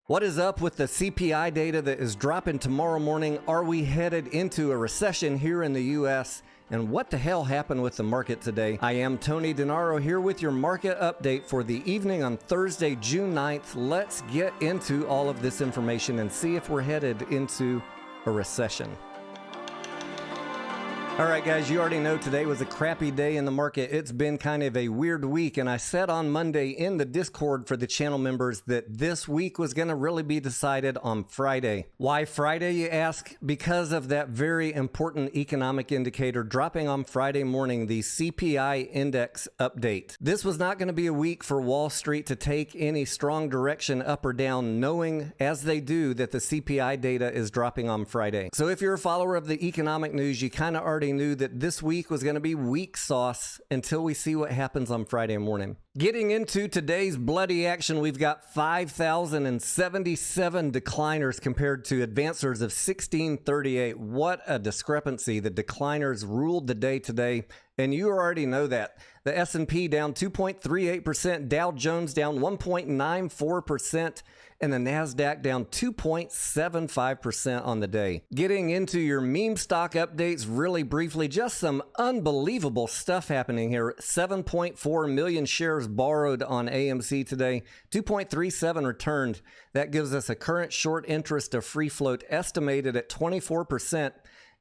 What is up with the CPI data that is dropping tomorrow morning? Are we headed into a recession here in the U.S.? And what the hell happened with the market today? I am Tony Denaro here with your market update for the evening on Thursday, June 9th. Let's get into all of this information and see if we're headed into a recession. All right, guys, you already know today was a crappy day in the market. It's been kind of a weird week, and I said on Monday in the Discord for the channel members that this week was going to really be decided on Friday. Why Friday, you ask? Because of that very important economic indicator dropping on Friday morning, the CPI index update. This was not going to be a week for Wall Street to take any strong direction up or down, knowing, as they do, that the CPI data is dropping on Friday. So if you're a follower of the economic news, you kind of already knew that this week was going to be weak sauce until we see what happens on Friday morning. Getting into today's bloody action, we've got 5,077 decliners compared to advancers of 1638. What a discrepancy. The decliners ruled the day today, and you already know that. The S&P down 2.38%, Dow Jones down 1.94%, and the NASDAQ down 2.75% on the day. Getting into your meme stock updates really briefly, just some unbelievable stuff happening here. 7.4 million shares borrowed on AMC today, 2.37 returned. That gives us a current short interest of free float estimated at 24%.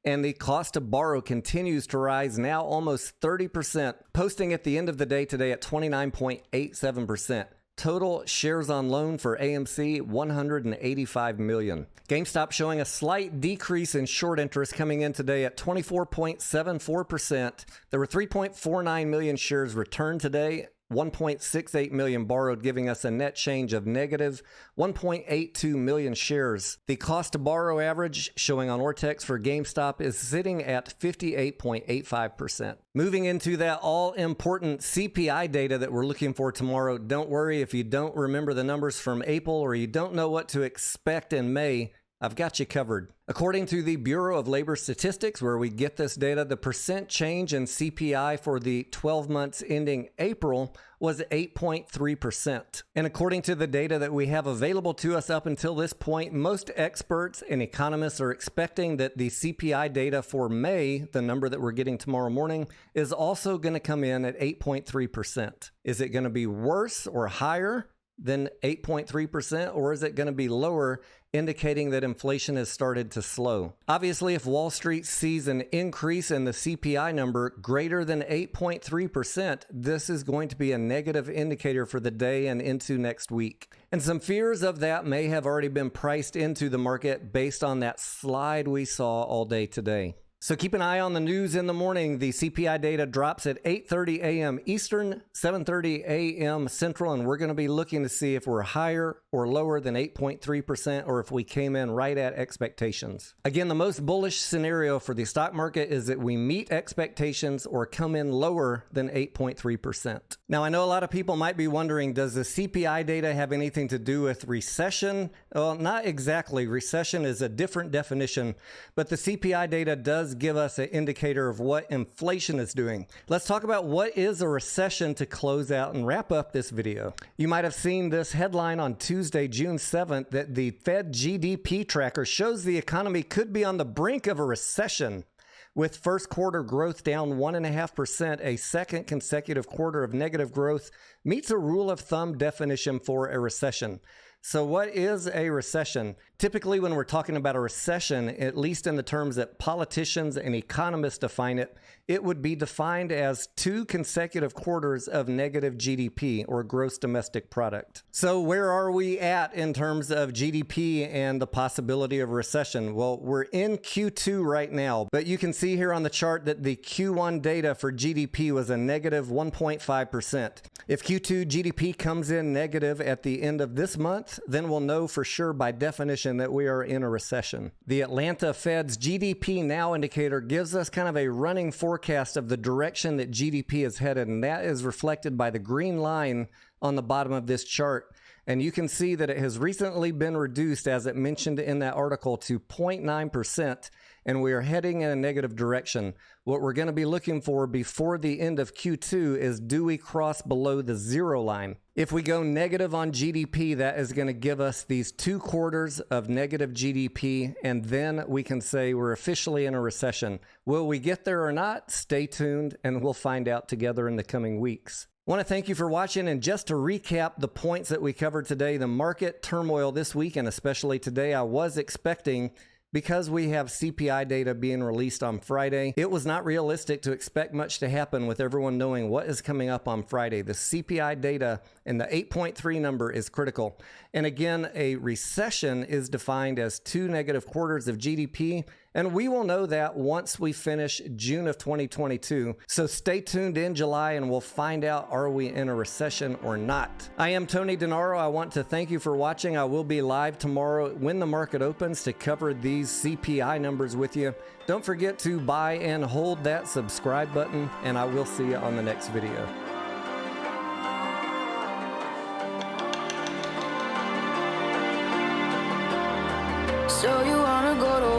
And the cost to borrow continues to rise, now almost 30%, posting at the end of the day today at 29.87%. Total shares on loan for AMC, 185 million. GameStop showing a slight decrease in short interest coming in today at 24.74%. There were 3.49 million shares returned today, 1.68 million borrowed, giving us a net change of negative 1.82 million shares. The cost to borrow average showing on Ortex for GameStop is sitting at 58.85%. Moving into that all-important CPI data that we're looking for tomorrow, don't worry if you don't remember the numbers from April or you don't know what to expect in May. I've got you covered. According to the Bureau of Labor Statistics, where we get this data, the percent change in CPI for the 12 months ending April was 8.3%. And according to the data that we have available to us up until this point, most experts and economists are expecting that the CPI data for May, the number that we're getting tomorrow morning, is also going to come in at 8.3%. Is it going to be worse or higher than 8.3%, or is it going to be lower, indicating that inflation has started to slow? Obviously, if Wall Street sees an increase in the CPI number greater than 8.3%, this is going to be a negative indicator for the day and into next week. And some fears of that may have already been priced into the market based on that slide we saw all day today. So keep an eye on the news in the morning. The CPI data drops at 8:30 a.m. Eastern, 7:30 a.m. Central, and we're going to be looking to see if we're higher or lower than 8.3% or if we came in right at expectations. Again, the most bullish scenario for the stock market is that we meet expectations or come in lower than 8.3%. Now, I know a lot of people might be wondering, does the CPI data have anything to do with recession? Well, not exactly. Recession is a different definition, but the CPI data does give us an indicator of what inflation is doing. Let's talk about what is a recession to close out and wrap up this video. You might have seen this headline on Tuesday, June 7th, that the Fed GDP tracker shows the economy could be on the brink of a recession. With first quarter growth down 1.5%, a second consecutive quarter of negative growth meets a rule of thumb definition for a recession. So what is a recession? Typically, when we're talking about a recession, at least in the terms that politicians and economists define it, it would be defined as 2 consecutive quarters of negative GDP, or gross domestic product. So where are we at in terms of GDP and the possibility of recession? Well, we're in Q2 right now, but you can see here on the chart that the Q1 data for GDP was a negative 1.5%. If Q2 GDP comes in negative at the end of this month, then we'll know for sure by definition that we are in a recession. The Atlanta Fed's GDP Now indicator gives us kind of a running forecast of the direction that GDP is headed, and that is reflected by the green line on the bottom of this chart. And you can see that it has recently been reduced, as it mentioned in that article, to 0.9%, and we are heading in a negative direction. What we're going to be looking for before the end of Q2 is, do we cross below the zero line? If we go negative on GDP, that is going to give us these 2 quarters of negative GDP, and then we can say we're officially in a recession. Will we get there or not? Stay tuned, and we'll find out together in the coming weeks. I want to thank you for watching, and just to recap the points that we covered today, the market turmoil this week, and especially today, I was expecting, because we have CPI data being released on Friday, it was not realistic to expect much to happen with everyone knowing what is coming up on Friday. The CPI data and the 8.3 number is critical. And again, a recession is defined as 2 negative quarters of GDP, and we will know that once we finish June of 2022. So stay tuned in July and we'll find out, are we in a recession or not? I am Tony Denaro. I want to thank you for watching. I will be live tomorrow when the market opens to cover these CPI numbers with you. Don't forget to buy and hold that subscribe button, and I will see you on the next video. So you wanna go to